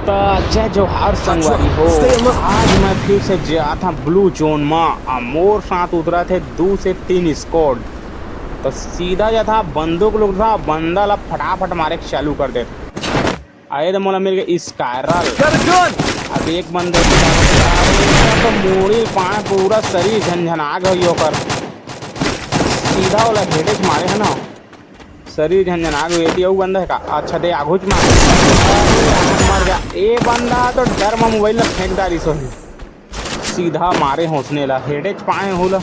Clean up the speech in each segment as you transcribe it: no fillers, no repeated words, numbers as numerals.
जय जोहार संगवारी हो। आज मैं फिर से गया था ब्लू जोन में। मोर साथ उतरा थे 2 से 3 स्क्वाड। तो सीधा जो था बंदूक लोग था बंदा ला फटाफट मारे चालू कर देते। आए तो मोला मिल गया स्काइरल। अब एक बंदे तो मूड़ी पाए पूरा शरीर झंझना गई होकर सीधा वाला हेडेज मारे है ना, शरीर झंझना गई। वो बंदा है का अच्छा दे आघुच मार मर गया। ए बंदा तो डर में मोबाइल फेंक डाली सो सीधा मारे हौसने ला हेडेज पाए होला।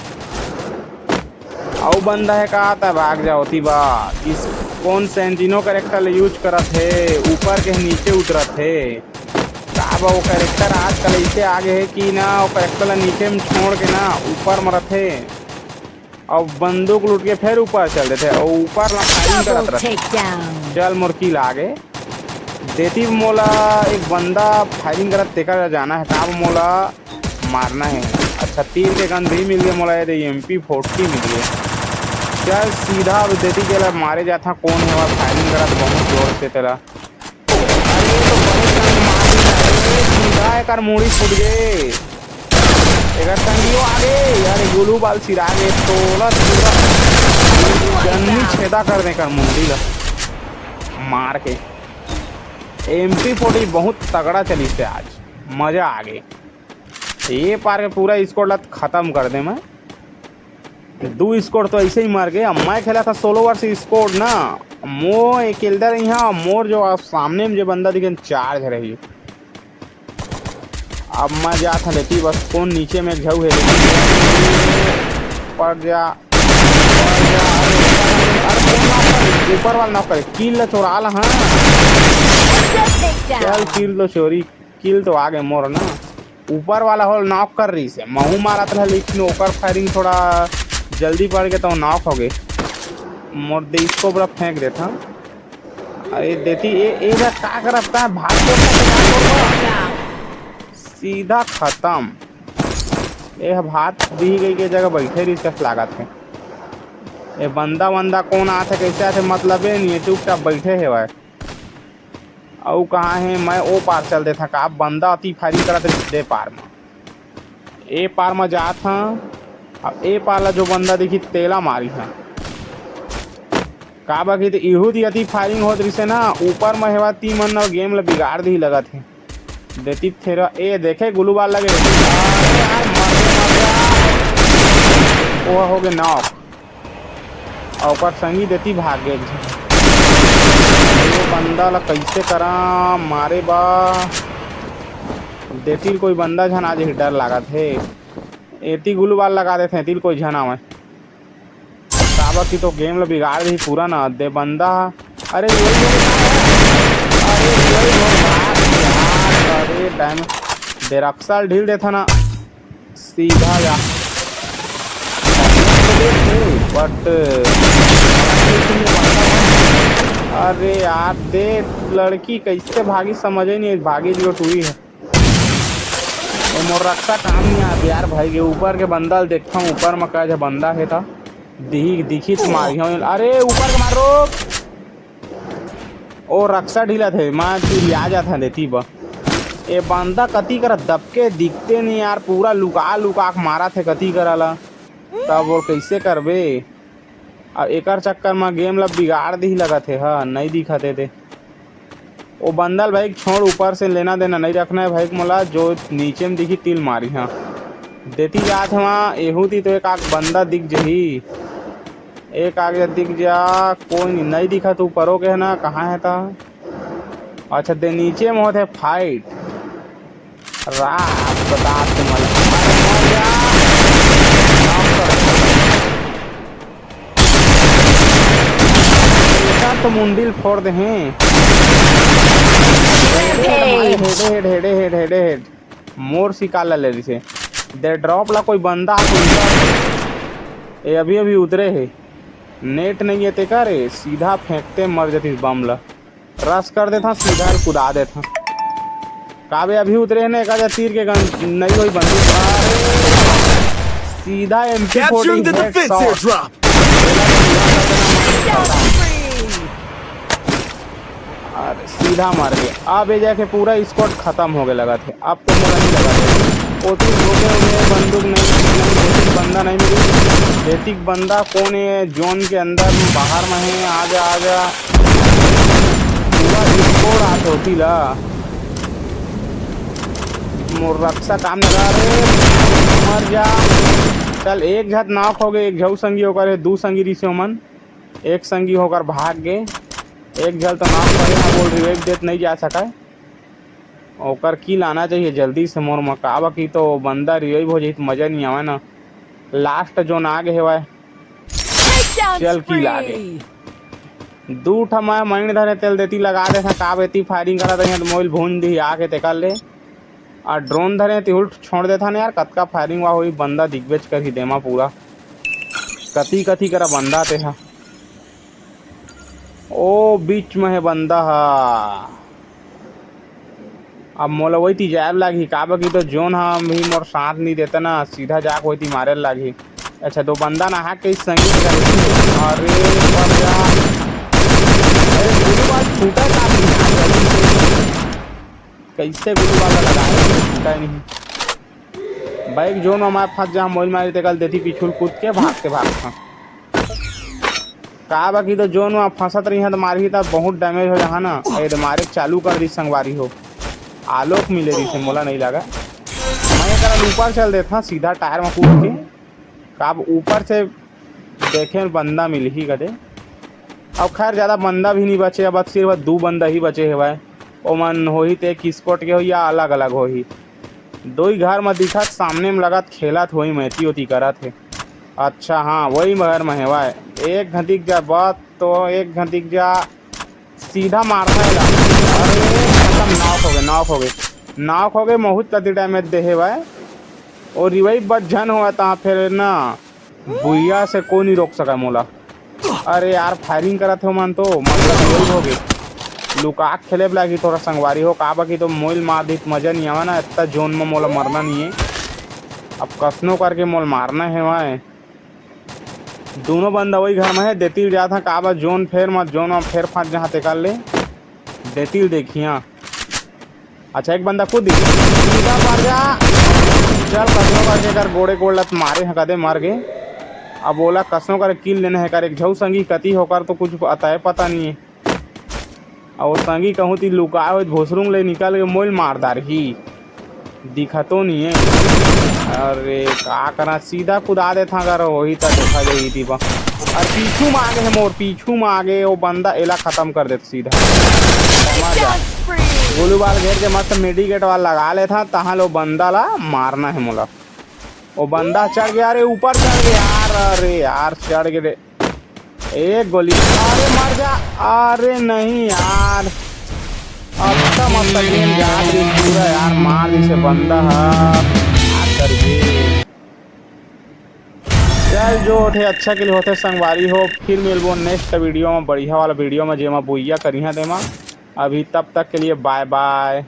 औ बंदा है का तब भाग जाओ थी बात। इस कौन सेंटिनो कैरेक्टर यूज करत है, ऊपर के नीचे उतरत है का वो कैरेक्टर आजकल ऐसे आगे है कि ना वो कैरेक्टर नीचे में छोड़ के ना ऊपर मरत है और बंदूक लूट के फिर ऊपर चल देते और ऊपर फायरिंग करत रहते। चल मुर्की लागे देती मोला एक बंदा फायरिंग करत तेकर जाना है का मोला मारना है। अच्छा तीर के गन भी मिल गया मोला, MP40 मिल गया। चल सीधा अब देती के मारे जाता कौन है वह फायरिंग करत बहुत जोर से तेरा। सीधा एक मुड़ी फूट गए एक संगियो आगे यार गुलू बाल सिरा गए तोला जन्नी छेदा कर दे कर मुंडी ला मार के। MP40 बहुत तगड़ा चली से आज मजा आ गई। ये पार के पूरा स्कोर खत्म कर दे मैं। 2 स्कोर तो ऐसे ही मार गए। मैं खेला था 16 वर्ष स्कोर ना मो एक एल्डर यहाँ मोर जो सामने में जो बंदा दिखे चार्ज रही। अब मैं जा था लेती बस कौन नीचे में घाव है पड़ जा ऊपर वाला ना करे किल चोरा ला। हाँ चल किल तो चोरी किल तो आगे मोर ना ऊपर वाला होल नॉक कर रही से महू मारा था लेकिन ओकर फायरिंग थोड़ा जल्दी पड़ गया तो नॉक हो गए मोर दे इसको बड़ा फेंक देता। अरे देती ये क्या करता है भाग सीधा खत्म। ये भात दी गई के जगह बैठे रही कस लागत है। ये बंदा कौन आते कैसे आते मतलब नहीं है, चुपचाप बैठे है वह और कहाँ है। मैं वो पार चल देता का बंदा अति फायरिंग करा दे पार में ए पार में जा था। अब ए पार ला जो बंदा देखी तेला मारी है का बाकी तो इहू दी अति फायरिंग होत रही से ना ऊपर में हेवा 3 मन और गेम ला बिगाड़ दी लगा थे देती थेरा। ए देखे गुलू बाल लगे वो हो गए नॉक और संगी देती भाग गए। ये बंदा ला कैसे करा मारे बा देती कोई बंदा झन आज डर लगा थे एती गुलू बाल लगा देते तिल कोई झना में काबा की तो गेम ला बिगाड़ दी पूरा ना दे बंदा। अरे अरे टाइम डेरक्सल ढील देता ना सीधा जा बट अरे यार दे लड़की कैसे भागी समझ ही नहीं भागी जो टूई है मोर रक्षा काम नहीं आता यार भाई के ऊपर के बंदा देखता हूँ ऊपर में क्या बंदा है था दिखी तो मारी हूँ। अरे ऊपर के मारो ओ रक्षा ढीला थे मैं तू आ जाता देती बा ये बंदा कती कर दबके दिखते नहीं यार पूरा लुका मारा थे कती कराला तब वो कैसे करबे। अब एकर चक्कर में गेम ला बिगाड़ दी लगा थे। हाँ नहीं दिखाते थे वो बंदल भाई छोड़ ऊपर से लेना देना नहीं रखना है भाई मोला जो नीचे में दिखी तिल मारी। हाँ देती जात वहाँ एहू थी तो एक आग बंदा दिख जही एक आगे दिख जा कोई नहीं दिखा तू परो के है ना कहाँ है था। अच्छा दे नीचे में होते फाइट रात बता तो मुंडिल फोड़ दे हैं हेड मोर सिकाला ले रही से दे ड्रॉप ला कोई बंदा ये अभी उतरे है नेट नहीं है ते करे सीधा फेंकते मर जाती बम ला रस कर देता सीधा कुदा देता काबे अभी उतरे ने का तीर के गन नहीं कोई बंदूक सीधा MP40 अरे सीधा मार गए। अब ये जाके पूरा स्क्वाड खत्म हो गए लगा थे। अब तो मोला नहीं लगा थे ओती धोखे उन्हें बंदूक नहीं बंदा नहीं मिली। बेतिक बंदा कौन है जोन के अंदर बाहर में है। आजा आजा पूरा स्क्वाड आते होती ला मोर रक्षा काम लगा रे मर जा। चल एक झट नाक हो गए। एक झऊ संगी होकर है दू संगी रिश्यो मन एक संगी होकर भाग गए। एक झल तो नाक करे ना बोल रिवाइव देत नहीं जा सका ओकर की लाना चाहिए जल्दी से मोर मकाबा की तो बंदा रिवाइव हो जाए तो मजा नहीं आवे ना। लास्ट जोन आ गए है चल की लागे दू ठा मैं महीने धरे तेल देती लगा दे था का बेती फायरिंग करा था तो मोबाइल भून दी आके तेकर ले और ड्रोन धरे ती उल्ट छोड़ देता ना यार कतका फायरिंग हुआ हुई बंदा दिग्गज कर ही देमा पूरा कती कथी करा बंदा ते हा ओ बीच में है बंदा हा। अब मोला वही ती जाए लागी काबा की तो जोन हम भी मोर साथ नहीं देता ना सीधा जाके वही ती मारे लागी। अच्छा दो बंदा नहा के संगीत अरे गुरु बाल छूटा कैसे गुरु वाला लगाया छूटा नहीं। बाइक जोन में मैं फंस जा मोल मारी ते कल देती पिछुल कूद के भागते भागता का बाकी तो जोन में फंसत रही है तो मारी तो बहुत डैमेज हो जहाँ ना ये मारे चालू कर दी संगवारी हो आलोक मिले रही से मोला नहीं लगा। मैं कल ऊपर चल देता सीधा टायर में कूद के काब ऊपर से देखे बंदा मिल ही कदे। अब खैर ज़्यादा बंदा भी नहीं बचे अब सिर्फ दो बंदा ही बचे है भाई ओ मन हो ही तो किसकोट के हो या अलग अलग हो ही दो ही घर में दिखत सामने में लगत खेलत हो ही महती होती करत है। अच्छा हाँ वही मगर में है भाई एक घंटिक जा बात तो एक घंटिक जा सीधा मारना है। अरे खत्म नाक हो गए बहुत कति डैमेज दे है भाई और रिवाइव बच जन हुआ था फिर ना बुइया से कोई नहीं रोक सका मोला। अरे यार फायरिंग करा थे मन तो मतलब रिवाइव हो गए लुका खेले लगी थोड़ा संगवारी हो का बाकी तो मोल मार दी मजा नहीं आवा ना इतना जोन में मोला मरना नहीं है। अब कसनो करके मोल मारना है भाई दोनों बंदा वही घर में है देती जाता काबा जोन फेर मत जोन में फेर फंस जहाँ ते कर ले देती देखिए। अच्छा एक बंदा खुद सीधा मार जा चल कसनो करके कर गोड़े गोड़ लत मारे हैं कदे मार गए। अब बोला कसनो कर किल लेना है कर एक झऊ संगी कती होकर तो कुछ अतः पता नहीं है और संगी कहूँ ती लुका हो भोसरूंग ले निकल के मोल मारदार ही दिखा तो नहीं है। अरे का करा सीधा कुदा दे था अगर वही तक देखा जाएगी थी और पीछू में आगे है मोर पीछू में आगे वो बंदा एला खत्म कर देता सीधा समझ जा गोलू बाल घेर के मस्त मेडिकेट वाला लगा ले था तहाँ लो बंदा ला मारना है मोला। वो बंदा चढ़ गया अरे ऊपर चढ़ गया यार अरे यार चढ़ गए एक गोली अरे मर जा अरे नहीं यार अब तो मस्त गेम याद रही पूरा यार मार से बंदा चल जो होते अच्छा के लिए होते संगवारी हो फिर मिलबो नेक्स्ट वीडियो में बढ़िया वाला वीडियो में जेमा बुइया करिया तेमा अभी तब तक के लिए बाय बाय।